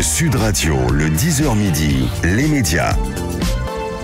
Sud Radio, le 10h midi, les médias.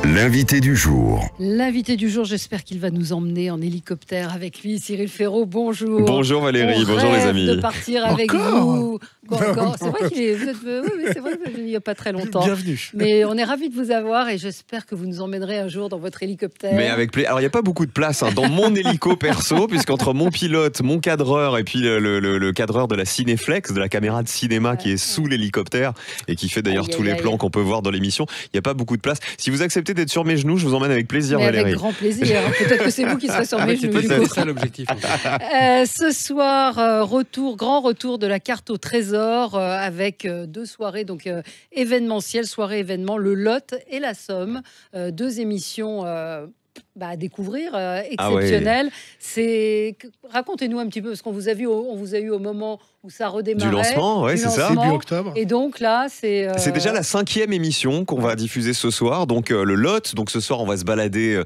L'invité du jour. L'invité du jour, j'espère qu'il va nous emmener en hélicoptère avec lui. Cyril Ferraud, bonjour. Bonjour Valérie, bonjour les amis. De partir avec vous. Encore. C'est vrai qu'il est. Oui, c'est vrai qu'il n'y a pas très longtemps. Bienvenue. Mais on est ravis de vous avoir et j'espère que vous nous emmènerez un jour dans votre hélicoptère. Mais avec plaisir. Alors il n'y a pas beaucoup de place dans mon hélico perso, puisqu'entre mon pilote, mon cadreur et puis le cadreur de la Cinéflex, de la caméra de cinéma qui est sous l'hélicoptère et qui fait d'ailleurs tous les plans qu'on peut voir dans l'émission, il n'y a pas beaucoup de place. Si vous acceptez d'être sur mes genoux, je vous emmène avec plaisir, mais Valérie. Avec grand plaisir. Peut-être que c'est vous qui serez sur mes genoux. C'est ça l'objectif. Ce soir, grand retour de la carte au trésor avec deux soirées donc événementielles, soirée événement, le Lot et la Somme, deux émissions à découvrir, exceptionnelles. Racontez-nous un petit peu, parce qu'on vous a vu, on vous a eu au moment où ça redémarrait. Du lancement, oui, c'est ça. Début octobre. Et donc là, c'est déjà la 5e émission qu'on va diffuser ce soir. Donc le Lot. Donc ce soir, on va se balader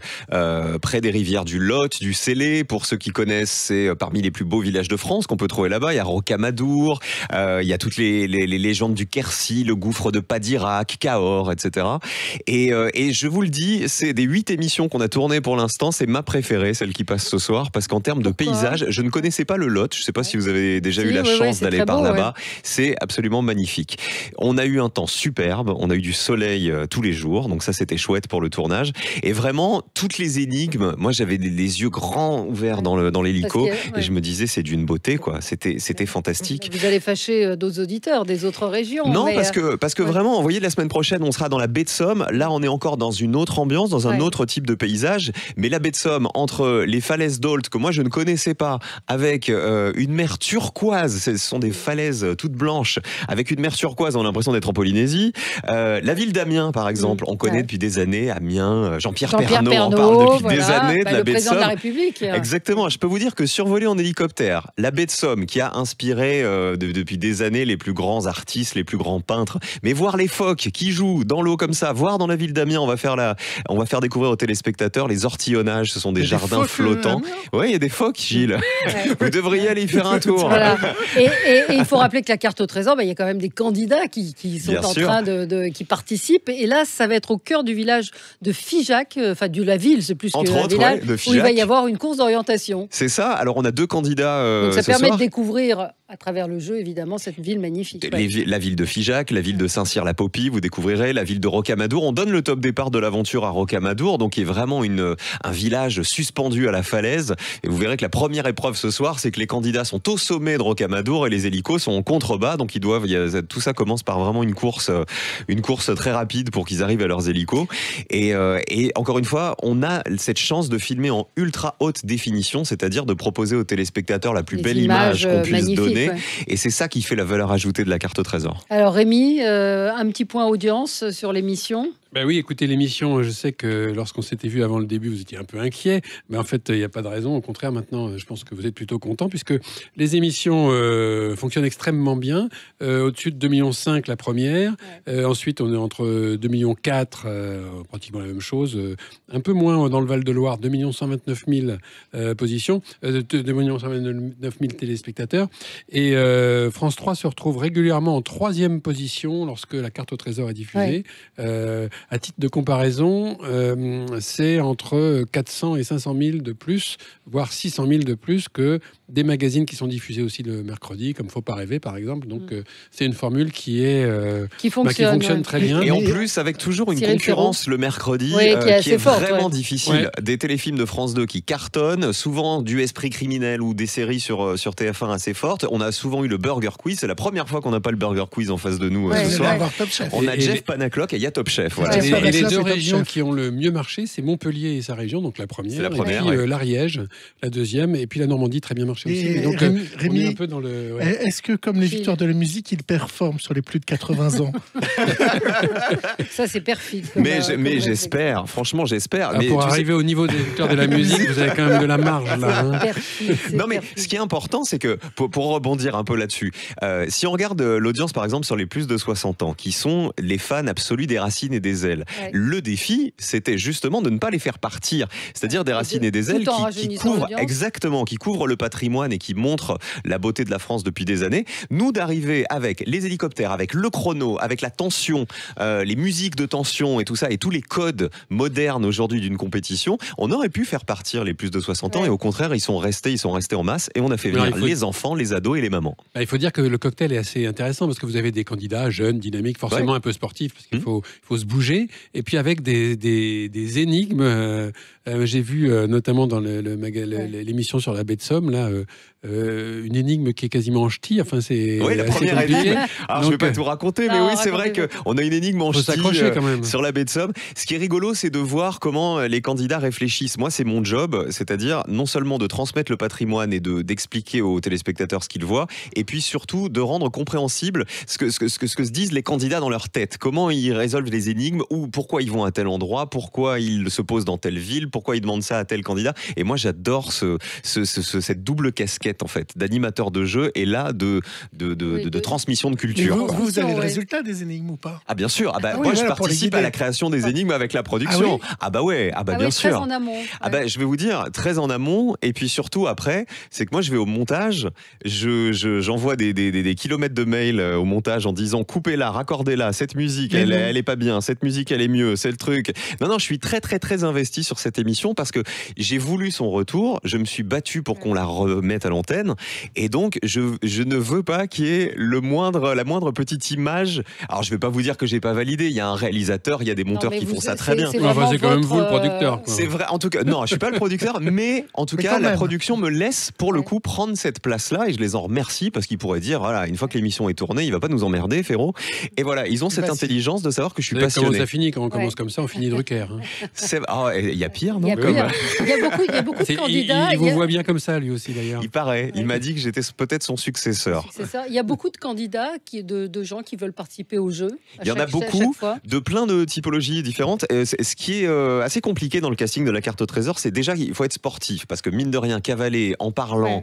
près des rivières du Lot, du Célé. Pour ceux qui connaissent, c'est parmi les plus beaux villages de France qu'on peut trouver là-bas. Il y a Rocamadour, il y a toutes les légendes du Quercy, le gouffre de Padirac, Cahors, etc. Et je vous le dis, c'est des 8 émissions qu'on a tournées pour l'instant. C'est ma préférée, celle qui passe ce soir, parce qu'en termes de paysage, je ne connaissais pas le Lot. Je ne sais pas si vous avez déjà eu la chance d'aller par là-bas. Ouais. C'est absolument magnifique. On a eu un temps superbe, on a eu du soleil tous les jours, donc ça c'était chouette pour le tournage. Et vraiment, toutes les énigmes, moi j'avais les yeux grands ouverts dans l'hélico, et je me disais c'est d'une beauté, quoi. C'était fantastique. Vous allez fâcher d'autres auditeurs des autres régions. Non, parce que vraiment, vous voyez, la semaine prochaine, on sera dans la baie de Somme. Là, on est encore dans une autre ambiance, dans un autre type de paysage. Mais la baie de Somme, entre les falaises d'Ault, que moi je ne connaissais pas, avec une mer turquoise, ce sont des falaises toutes blanches, avec une mer turquoise, on a l'impression d'être en Polynésie. La ville d'Amiens, par exemple, on connaît depuis des années Amiens. Jean-Pierre Pernaut en parle depuis des années de la baie de Somme. Le président de la République. Exactement. Je peux vous dire que survoler en hélicoptère la baie de Somme, qui a inspiré depuis des années les plus grands artistes, les plus grands peintres, mais voir les phoques qui jouent dans l'eau comme ça, voir dans la ville d'Amiens, on va faire découvrir aux téléspectateurs les ortillonnages. Ce sont des jardins flottants. Oui, il y a des phoques, Gilles. Vous devriez aller y faire un tour. Voilà. Et il faut rappeler que la carte au trésor, il y a quand même des candidats qui sont en train qui participent. Et là, ça va être au cœur du village de Figeac, enfin de la ville, c'est plus qu'un village, où il va y avoir une course d'orientation. C'est ça. Alors on a deux candidats. Donc ça ce permet soir. de découvrir à travers le jeu, évidemment, cette ville magnifique. La ville de Figeac, la ville de Saint-Cyr-la-Popie, vous découvrirez la ville de Rocamadour. On donne le top départ de l'aventure à Rocamadour, donc qui est vraiment un village suspendu à la falaise. Et vous verrez que la première épreuve ce soir, c'est que les candidats sont au sommet de Rocamadour et les hélicos sont en contrebas, donc tout ça commence par vraiment une course très rapide pour qu'ils arrivent à leurs hélicos. Et encore une fois, on a cette chance de filmer en ultra haute définition, c'est-à-dire de proposer aux téléspectateurs la plus belle image qu'on puisse donner. Ouais. Et c'est ça qui fait la valeur ajoutée de la carte au trésor. Alors Rémi, un petit point audience sur l'émission. Ben oui, écoutez, l'émission, je sais que lorsqu'on s'était vu avant le début, vous étiez un peu inquiet, mais en fait, il n'y a pas de raison. Au contraire, maintenant, je pense que vous êtes plutôt content, puisque les émissions fonctionnent extrêmement bien. Au-dessus de 2,5 millions la première. Ensuite, on est entre 2,4 millions, pratiquement la même chose. Un peu moins dans le Val-de-Loire, 2 129 000 positions, 2 129 000 téléspectateurs. Et France 3 se retrouve régulièrement en 3e position lorsque la carte au trésor est diffusée. À titre de comparaison, c'est entre 400 et 500 000 de plus, voire 600 000 de plus que des magazines qui sont diffusés aussi le mercredi, comme Faut pas rêver, par exemple. Donc, c'est une formule qui fonctionne très bien. Et en plus, avec toujours une concurrence le mercredi qui est forte, vraiment difficile. Ouais. Des téléfilms de France 2 qui cartonnent, souvent du esprit criminel ou des séries sur TF1 assez fortes. On a souvent eu le Burger Quiz. C'est la première fois qu'on n'a pas le Burger Quiz en face de nous ce soir. On a Jeff Panaclock et il y a Top Chef. Voilà. Et les deux régions qui ont le mieux marché, c'est Montpellier et sa région, donc la première. La première, et puis l'Ariège, la deuxième, et puis la Normandie, très bien marché aussi. Et donc, Rémi, on est un peu dans le... est-ce que, comme les victoires de la musique, il performe sur les plus de 80 ans? Ça, c'est perfide. Mais j'espère, franchement, j'espère. Mais pour arriver au niveau des victoires de la musique, vous avez quand même de la marge, là. Hein. Non, mais ce qui est important, c'est que, pour rebondir un peu là-dessus, si on regarde l'audience, par exemple, sur les plus de 60 ans, qui sont les fans absolus des Racines et des Ailes, le défi, c'était justement de ne pas les faire partir. C'est-à-dire des Racines et des Ailes qui couvrent le patrimoine patrimoine et qui montrent la beauté de la France depuis des années, nous d'arriver avec les hélicoptères, avec le chrono, avec la tension, les musiques de tension et tout ça, et tous les codes modernes aujourd'hui d'une compétition, on aurait pu faire partir les plus de 60 ans et au contraire, ils sont restés en masse et on a fait venir les enfants, les ados et les mamans. Il faut dire que le cocktail est assez intéressant parce que vous avez des candidats jeunes, dynamiques, forcément un peu sportifs parce qu'il faut se bouger et puis avec des énigmes. J'ai vu notamment dans l'émission sur la baie de Somme là, une énigme qui est quasiment en ch'ti. Enfin, c'est la première énigme. Alors, je ne vais pas tout raconter, mais oui, c'est vrai qu'on a une énigme en ch'ti sur la baie de Somme. Ce qui est rigolo, c'est de voir comment les candidats réfléchissent. Moi, c'est mon job, c'est-à-dire non seulement de transmettre le patrimoine et d'expliquer aux téléspectateurs ce qu'ils voient, et puis surtout de rendre compréhensible ce que se disent les candidats dans leur tête. Comment ils résolvent les énigmes, ou pourquoi ils vont à tel endroit, pourquoi ils se posent dans telle ville, pourquoi ils demandent ça à tel candidat. Et moi, j'adore cette double casquette en fait, d'animateur de jeu et là de transmission de culture. Mais vous avez le résultat des énigmes ou pas? Ah bien sûr, moi je participe à la création des énigmes avec la production. Bien sûr. Très en amont. Je vais vous dire, très en amont, et puis surtout après, c'est que moi je vais au montage, j'envoie des kilomètres de mails au montage en disant coupez-la, raccordez-la, cette musique elle est pas bien, cette musique elle est mieux, c'est le truc. Non, je suis très très très investi sur cette émission parce que j'ai voulu son retour, je me suis battu pour qu'on la remette à l'antenne, et donc je ne veux pas qu'il y ait la moindre petite image. Alors je vais pas vous dire que j'ai pas validé, il y a un réalisateur, il y a des monteurs qui font ça très bien. C'est quand même vous le producteur. C'est vrai, en tout cas, non, je suis pas le producteur, mais en tout cas la production me laisse pour le coup prendre cette place-là et je les en remercie parce qu'ils pourraient dire voilà, une fois que l'émission est tournée, il va pas nous emmerder, Féro. Et voilà, ils ont cette intelligence de savoir que je suis passionné. Comment ça finit quand on commence comme ça, on finit Drucker. Il y a pire, non? Il y a beaucoup de candidats. Il vous voit bien comme ça, lui aussi, d'ailleurs. Il paraît. Il m'a dit que j'étais peut-être son successeur. C'est ça. Il y a beaucoup de candidats, de gens qui veulent participer au jeu. Il y en a beaucoup, de plein de typologies différentes. Ce qui est assez compliqué dans le casting de la carte au trésor, c'est déjà qu'il faut être sportif. Parce que mine de rien, cavaler en parlant,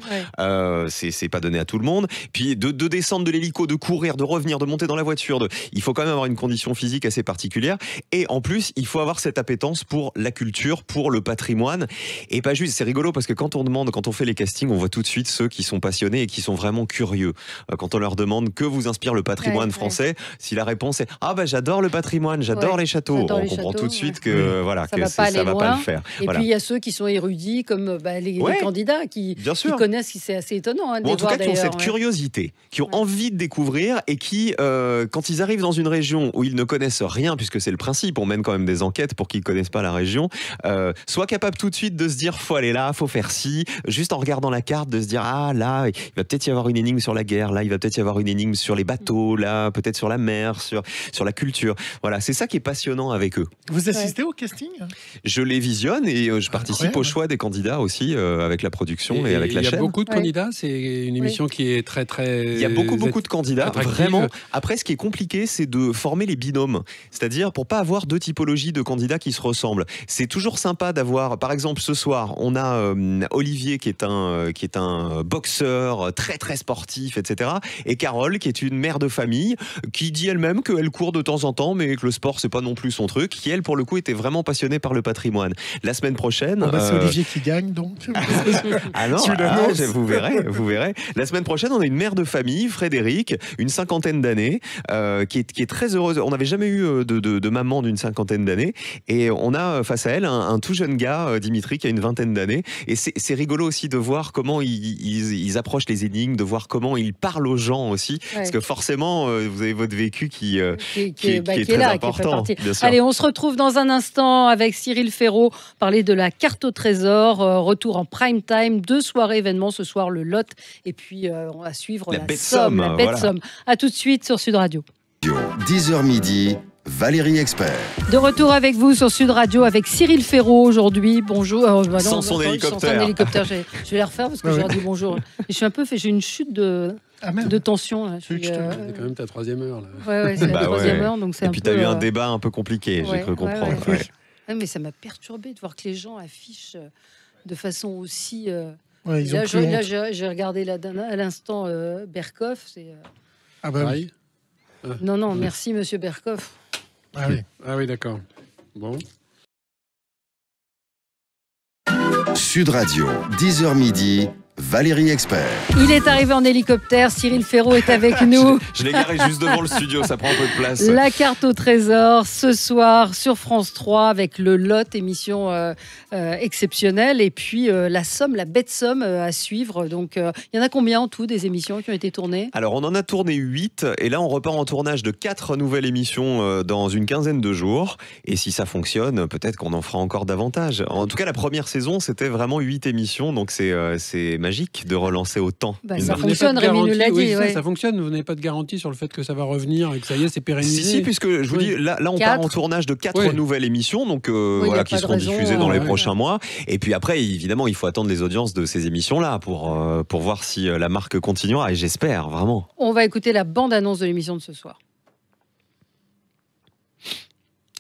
c'est pas donné à tout le monde. Puis de descendre de l'hélico, de courir, de revenir, de monter dans la voiture. Il faut quand même avoir une condition physique assez particulière. Et en plus, il faut avoir cette appétence pour la culture, pour le patrimoine. Et pas juste, c'est rigolo parce que quand on fait les castings, on voit tout de suite ceux qui sont passionnés et qui sont vraiment curieux. Quand on leur demande que vous inspire le patrimoine français, si la réponse est j'adore le patrimoine, j'adore les châteaux, on comprend tout de suite que ça va pas le faire. Et puis il y a ceux qui sont érudits comme les candidats qui connaissent, c'est assez étonnant. En tout cas, qui ont cette curiosité, qui ont envie de découvrir et qui, quand ils arrivent dans une région où ils ne connaissent rien, puisque c'est le principe, on mène quand même des enquêtes pour qu'ils ne connaissent pas la région, soient capables tout de suite de se dire faut aller là, faut faire ci, juste en regardant la carte, de se dire là, il va peut-être y avoir une énigme sur la guerre, là, il va peut-être y avoir une énigme sur les bateaux, là, peut-être sur la mer, sur la culture. Voilà, c'est ça qui est passionnant avec eux. Vous assistez au casting? Je les visionne et je participe au choix des candidats aussi avec la production et avec la chaîne. Il y a beaucoup de candidats, c'est une émission qui est très très... Il y a beaucoup de candidats, attractive. Vraiment. Après, ce qui est compliqué, c'est de former les binômes. C'est-à-dire pour pas avoir deux typologies de candidats qui se ressemblent. C'est toujours sympa d'avoir, par exemple, ce soir, on a Olivier qui est un boxeur très très sportif, etc. Et Carole qui est une mère de famille qui dit elle-même qu'elle court de temps en temps, mais que le sport c'est pas non plus son truc. Qui elle, pour le coup, était vraiment passionnée par le patrimoine. La semaine prochaine, c'est Olivier qui gagne donc. Vous verrez. La semaine prochaine, on a une mère de famille, Frédéric, une cinquantaine d'années, qui est très heureuse. On n'avait jamais eu de maman d'une cinquantaine d'années, et on a face à elle un tout jeune gars, Dimitri, qui a une vingtaine d'années. Et c'est rigolo aussi de voir comment ils approchent les énigmes, de voir comment ils parlent aux gens aussi, parce que forcément, vous avez votre vécu qui est très important. Allez, on se retrouve dans un instant avec Cyril Ferraud, parler de la carte au trésor, retour en prime time, 2 soirées événements ce soir, le Lot, et puis on va suivre la baie de Somme. À tout de suite sur Sud Radio. 10h midi, Valérie Expert. De retour avec vous sur Sud Radio avec Cyril Ferraud aujourd'hui. Bonjour. Sans son hélicoptère. Je vais les refaire parce que j'ai dit bonjour. J'ai une chute de tension. Là. C'est quand même ta 3e heure. Là. Ouais, c'est la 3e heure. Donc c'est et puis tu as eu un débat un peu compliqué, j'ai cru comprendre. Mais ça m'a perturbé de voir que les gens affichent de façon aussi... j'ai regardé à l'instant Berkoff. Oui. Non, merci Monsieur Berkoff. Ah oui, d'accord. Bon. Sud Radio, 10h midi, Valérie Expert. Il est arrivé en hélicoptère, Cyril Ferraud est avec nous. Je l'ai garé juste devant le studio, ça prend un peu de place. La carte au trésor, ce soir sur France 3 avec le Lot, émission exceptionnelle. Et puis la somme, la bête somme à suivre. Donc il y en a combien en tout des émissions qui ont été tournées ? Alors on en a tourné 8 et là on repart en tournage de 4 nouvelles émissions dans une quinzaine de jours. Et si ça fonctionne, peut-être qu'on en fera encore davantage. En tout cas la première saison c'était vraiment 8 émissions, donc c'est magique de relancer autant. Ça fonctionne, Rémi nous l'a dit. Oui, ouais. ça fonctionne, vous n'avez pas de garantie sur le fait que ça va revenir et que ça y est, c'est pérennisé. Si, puisque je vous dis, là on part en tournage de 4 nouvelles émissions, donc qui seront diffusées dans les prochains mois. Et puis après, évidemment, il faut attendre les audiences de ces émissions-là pour voir si la marque continuera, et j'espère, vraiment. On va écouter la bande-annonce de l'émission de ce soir.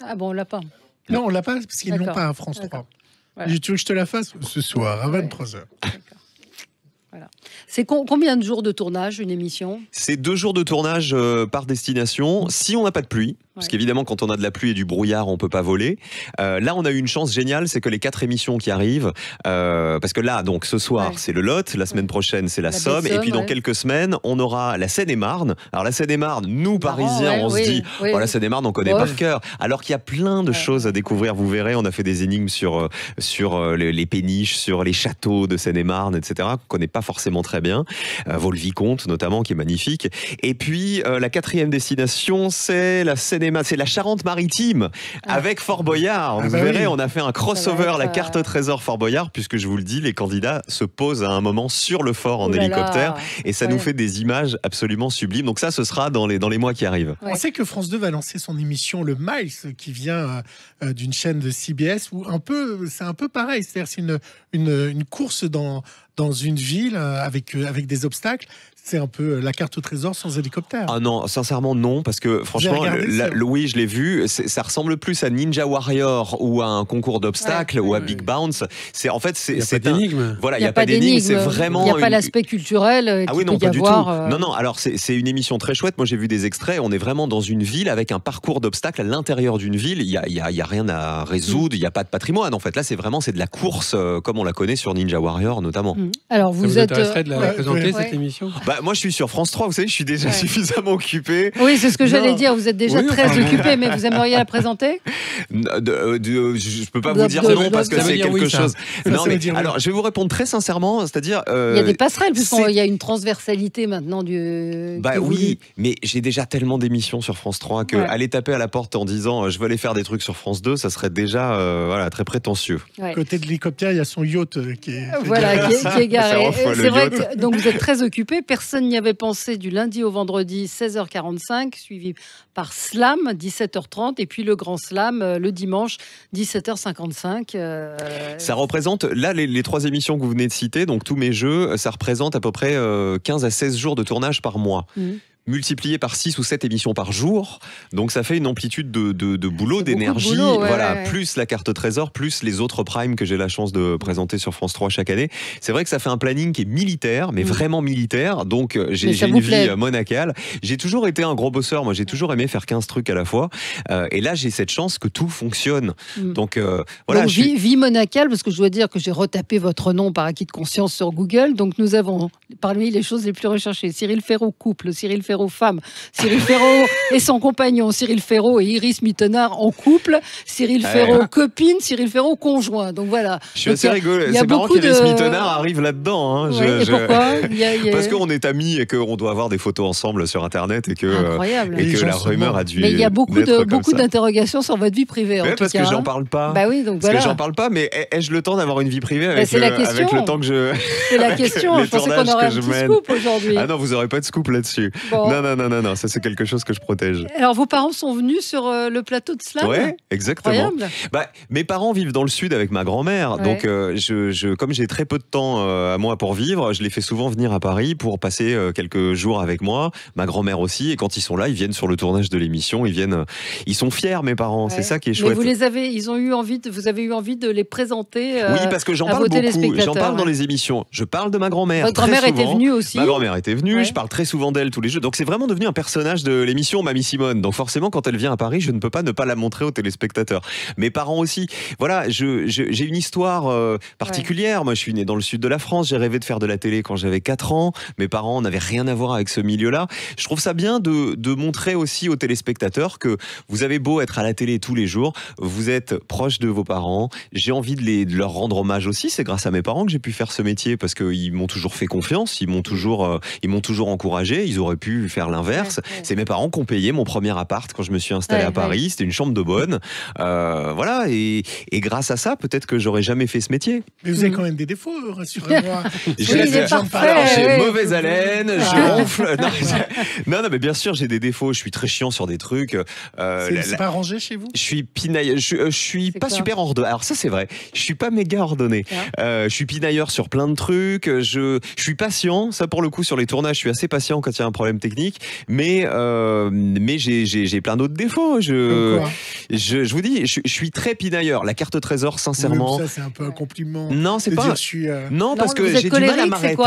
Ah bon, on l'a pas. Non, on l'a pas parce qu'ils ne l'ont pas à France 3. Voilà. Tu veux que je te la fasse ce soir à 23h. Voilà. C'est combien de jours de tournage, une émission ? C'est 2 jours de tournage par destination, si on n'a pas de pluie. Parce qu'évidemment, quand on a de la pluie et du brouillard, on peut pas voler. Là, on a eu une chance géniale, c'est que les 4 émissions qui arrivent, parce que là, donc ce soir, c'est le Lot, la semaine prochaine, c'est la Somme, et puis dans quelques semaines, on aura la Seine-et-Marne. Alors la Seine-et-Marne, nous Parisiens, on se dit, la Seine-et-Marne, on connaît par cœur. Alors qu'il y a plein de choses à découvrir. Vous verrez, on a fait des énigmes sur les péniches, sur les châteaux de Seine-et-Marne, etc. qu'on connaît pas forcément très bien. Vaux-le-Vicomte notamment, qui est magnifique. Et puis la 4e destination, c'est la Seine-et-Marne, c'est la Charente-Maritime avec Fort Boyard. Vous verrez, on a fait un crossover, la carte au trésor Fort Boyard, puisque je vous le dis, les candidats se posent à un moment sur le fort en hélicoptère, et ça nous fait des images absolument sublimes. Donc ça, ce sera dans les mois qui arrivent. On sait que France 2 va lancer son émission Le Miles, qui vient d'une chaîne de CBS, où c'est un peu pareil. C'est-à-dire c'est une course dans une ville avec des obstacles. C'est un peu la carte au trésor sans hélicoptère. Ah non, sincèrement non, parce que franchement, oui, je l'ai vu. Ça ressemble plus à Ninja Warrior ou à un concours d'obstacles ou à Big Bounce. Il n'y a pas d'énigme. Voilà, il n'y a pas d'énigme. C'est vraiment. Il n'y a pas l'aspect culturel. Ah oui, non, pas du tout. Non. Alors c'est une émission très chouette. Moi, j'ai vu des extraits. On est vraiment dans une ville avec un parcours d'obstacles à l'intérieur d'une ville. Il y a rien à résoudre. Il n'y a pas de patrimoine. En fait, là, c'est de la course comme on la connaît sur Ninja Warrior notamment. Alors vous êtes. Intéresserait de la présenter cette émission ? Moi, je suis sur France 3, vous savez, je suis déjà suffisamment occupé. Oui, c'est ce que j'allais dire. Vous êtes déjà très occupé, mais vous aimeriez la présenter ? Je peux pas vous dire non parce que c'est quelque chose. Non, mais alors, je vais vous répondre très sincèrement, c'est-à-dire. Il y a des passerelles, puisqu'il y a une transversalité maintenant du. Oui, mais j'ai déjà tellement d'émissions sur France 3 que aller taper à la porte en disant je veux aller faire des trucs sur France 2, ça serait déjà très prétentieux. Côté de l'hélicoptère, il y a son yacht qui est. Qui est garé. C'est vrai que donc vous êtes très occupé. Personne n'y avait pensé du lundi au vendredi 16h45, suivi par Slam 17h30 et puis le Grand Slam le dimanche 17h55. Ça représente, là les 3 émissions que vous venez de citer, donc tous mes jeux, ça représente à peu près 15 à 16 jours de tournage par mois. Multiplié par 6 ou 7 émissions par jour, donc ça fait une amplitude de boulot, d'énergie, plus la carte trésor, plus les autres primes que j'ai la chance de présenter sur France 3 chaque année. C'est vrai que ça fait un planning qui est militaire, mais vraiment militaire, donc j'ai une vie monacale. J'ai toujours été un gros bosseur, moi j'ai toujours aimé faire 15 trucs à la fois, et là j'ai cette chance que tout fonctionne. Donc voilà. Donc, vie monacale, parce que je dois dire que j'ai retapé votre nom par acquis de conscience sur Google, donc nous avons parmi les choses les plus recherchées, Cyril Ferraud couple, Cyril Ferraud femme, Cyril Ferraud et son compagnon, Cyril Ferraud et Iris Mittenard en couple, Cyril Ferraud copine, Cyril Ferraud conjoint. Donc voilà. Je suis assez rigolo. C'est marrant qu'Iris Mittenard arrive là-dedans. Et pourquoi Parce qu'on est amis et qu'on doit avoir des photos ensemble sur Internet et que la rumeur a dû. Mais il y a beaucoup d'interrogations sur votre vie privée. Parce que j'en parle pas. Bah oui, donc parce que j'en parle pas, mais ai-je le temps d'avoir une vie privée avec le temps que je. C'est la question. Je pensais qu'on aurait un petit scoop aujourd'hui. Ah non, vous n'aurez pas de scoop là-dessus. Non, ça c'est quelque chose que je protège. Alors vos parents sont venus sur le plateau de Slam ? Ouais, exactement. Mes parents vivent dans le sud avec ma grand-mère, donc comme j'ai très peu de temps à moi pour vivre, je les fais souvent venir à Paris pour passer quelques jours avec moi, ma grand-mère aussi, et quand ils sont là, ils viennent sur le tournage de l'émission, ils sont fiers mes parents, c'est ça qui est chouette. Mais vous avez eu envie de les présenter oui, parce que j'en parle beaucoup, j'en parle dans les émissions, je parle de ma grand-mère. Votre grand-mère était venue aussi ? Ma grand-mère était venue, je parle très souvent d'elle tous les jours, donc c'est vraiment devenu un personnage de l'émission Mamie Simone. Donc forcément, quand elle vient à Paris, je ne peux pas ne pas la montrer aux téléspectateurs. Mes parents aussi. Voilà, j'ai une histoire particulière. Moi, je suis né dans le sud de la France. J'ai rêvé de faire de la télé quand j'avais 4 ans. Mes parents n'avaient rien à voir avec ce milieu-là. Je trouve ça bien de montrer aussi aux téléspectateurs que vous avez beau être à la télé tous les jours, vous êtes proche de vos parents. J'ai envie de leur rendre hommage aussi. C'est grâce à mes parents que j'ai pu faire ce métier parce qu'ils m'ont toujours fait confiance, ils m'ont toujours encouragé. Ils auraient pu faire l'inverse. C'est mes parents qui ont payé mon premier appart quand je me suis installé à Paris. C'était une chambre de bonne. Voilà, et grâce à ça, peut-être que j'aurais jamais fait ce métier. Mais vous avez quand même des défauts, rassurez-moi. J'ai mauvaise haleine, je ronfle. Non, mais bien sûr, j'ai des défauts. Je suis très chiant sur des trucs. C'est pas rangé chez vous? Je suis pinailleur. Je suis pas super ordonné. Alors ça, c'est vrai. Je suis pas méga ordonné. Je suis pinailleur sur plein de trucs. Je suis patient. Ça, pour le coup, sur les tournages, je suis assez patient quand il y a un problème technique. Mais j'ai plein d'autres défauts. Je vous dis, je suis très pinailleur. La carte trésor, sincèrement. Ça, c'est un peu un compliment. Non, c'est pas. Non, parce que j'ai du mal à m'arrêter.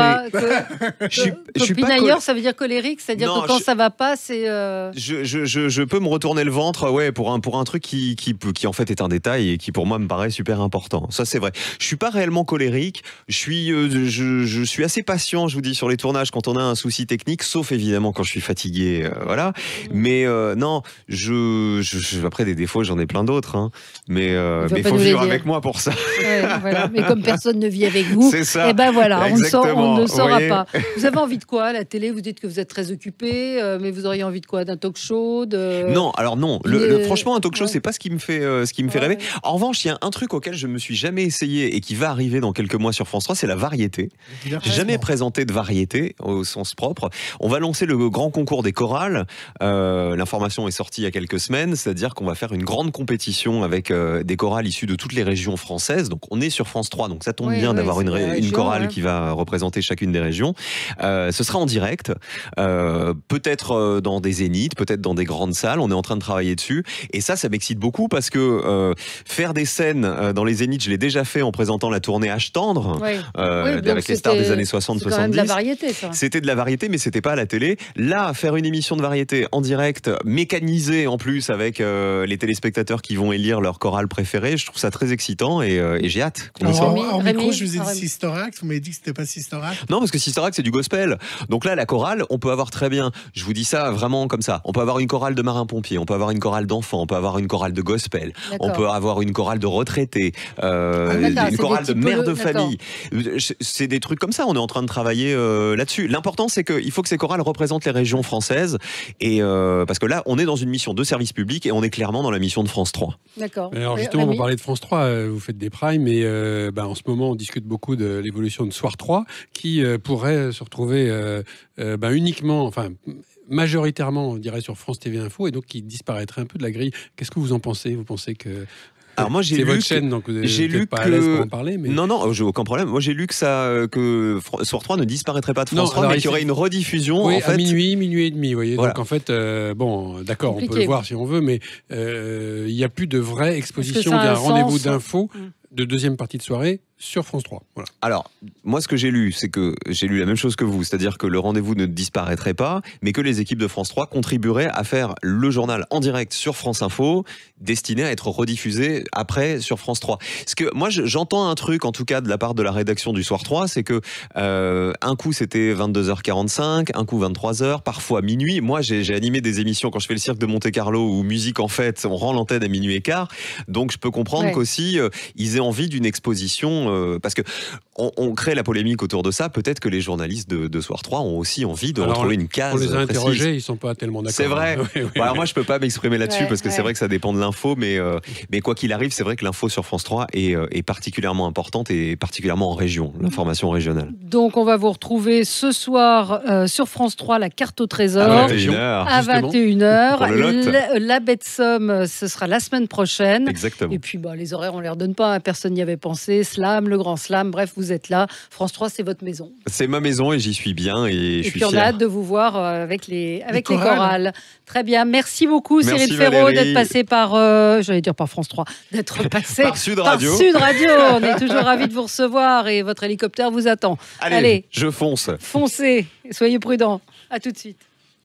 Je suis pinailleur, ça veut dire colérique, c'est-à-dire que quand ça va pas, c'est. Je peux me retourner le ventre, pour un truc qui en fait est un détail et qui pour moi me paraît super important. Ça, c'est vrai. Je suis pas réellement colérique. Je suis assez patient, je vous dis, sur les tournages quand on a un souci technique, sauf évidemment quand je suis fatigué, voilà. Mais non, après des défauts, j'en ai plein d'autres, hein. Mais il faut vivre avec moi pour ça. Voilà. Mais comme personne ne vit avec vous, et ben voilà, on ne saura pas. Vous avez envie de quoi à la télé? Vous dites que vous êtes très occupé, mais vous auriez envie de quoi? D'un talk show? Non, alors non. Franchement, un talk show, c'est pas ce qui me fait rêver. En revanche, il y a un truc auquel je me suis jamais essayé et qui va arriver dans quelques mois sur France 3, c'est la variété. J'ai jamais présenté de variété au sens propre. On va lancer le grand concours des chorales. L'information est sortie il y a quelques semaines, c'est-à-dire qu'on va faire une grande compétition avec des chorales issues de toutes les régions françaises. Donc on est sur France 3, donc ça tombe bien d'avoir une chorale qui va représenter chacune des régions. Ce sera en direct, peut-être dans des zéniths, peut-être dans des grandes salles. On est en train de travailler dessus. Et ça m'excite beaucoup parce que faire des scènes dans les zéniths, je l'ai déjà fait en présentant la tournée H Tendre, avec les stars des années 60-70. De la variété, ça. C'était de la variété, mais c'était pas à la télé. Là, faire une émission de variété en direct, mécanisée en plus avec les téléspectateurs qui vont élire leur chorale préférée, je trouve ça très excitant et j'ai hâte qu'on y soit. En micro, je vous ai dit Sister Act, vous m'avez dit que c'était pas Sister Act. Non, parce que Sister Act, c'est du gospel. Donc là, la chorale, on peut avoir très bien, je vous dis ça vraiment comme ça, on peut avoir une chorale de marins-pompiers, on peut avoir une chorale d'enfants, on peut avoir une chorale de gospel, on peut avoir une chorale de retraités, une chorale de mères de famille. C'est des trucs comme ça, on est en train de travailler là-dessus. L'important, c'est qu'il faut que ces chorales représentent les régions françaises, et parce que là, on est dans une mission de service public et on est clairement dans la mission de France 3. D'accord. Alors justement, vous parlez de France 3, vous faites des primes, et en ce moment, on discute beaucoup de l'évolution de Soir 3, qui pourrait se retrouver uniquement, majoritairement, on dirait, sur France TV Info, et donc qui disparaîtrait un peu de la grille. Qu'est-ce que vous en pensez? Vous pensez que... Alors moi j'ai lu votre chaîne, donc j'ai lu pas à l'aise pour en parler, mais... Non, j'ai aucun problème. Moi j'ai lu que Soir 3 ne disparaîtrait pas de France 3, mais qu'il y aurait une rediffusion à minuit et demi, vous voyez. Voilà. Donc en fait, d'accord, on peut le voir si on veut, mais il n'y a plus de vraie exposition d'un rendez-vous d'info de deuxième partie de soirée sur France 3. Voilà. Alors, moi, ce que j'ai lu, c'est que j'ai lu la même chose que vous, c'est-à-dire que le rendez-vous ne disparaîtrait pas, mais que les équipes de France 3 contribueraient à faire le journal en direct sur France Info, destiné à être rediffusé après sur France 3. Parce que moi, j'entends un truc, en tout cas de la part de la rédaction du Soir 3, c'est que un coup c'était 22h45, un coup 23h, parfois minuit. Moi, j'ai animé des émissions quand je fais le cirque de Monte-Carlo où musique, en fait, on rend l'antenne à minuit et quart. Donc, je peux comprendre qu'aussi, ils aient envie d'une exposition, parce que on crée la polémique autour de ça. Peut-être que les journalistes de Soir 3 ont aussi envie de retrouver une case. On les a précise. interrogés, ils sont pas tellement d'accord. C'est vrai. Alors moi, je peux pas m'exprimer là-dessus parce que c'est vrai que ça dépend de l'info, mais quoi qu'il arrive, c'est vrai que l'info sur France 3 est particulièrement importante et particulièrement en région, l'information régionale. Donc, on va vous retrouver ce soir sur France 3, la carte au trésor. À 21h. À 21h. Pour le lot. La baie de Somme, ce sera la semaine prochaine. Exactement. Et puis, les horaires, on les redonne pas. Personne n'y avait pensé. Slam, le grand slam. Bref, vous êtes là. France 3, c'est votre maison. C'est ma maison et j'y suis bien et je suis puis, on fier. a hâte de vous voir avec les chorales. Très bien. Merci beaucoup, Merci Cyril Ferraud, Valérie. d'être passé par, j'allais dire par France 3, d'être passé par Sud Radio. On est toujours ravis de vous recevoir et votre hélicoptère vous attend. Allez, je fonce. Foncez. Soyez prudents. À tout de suite.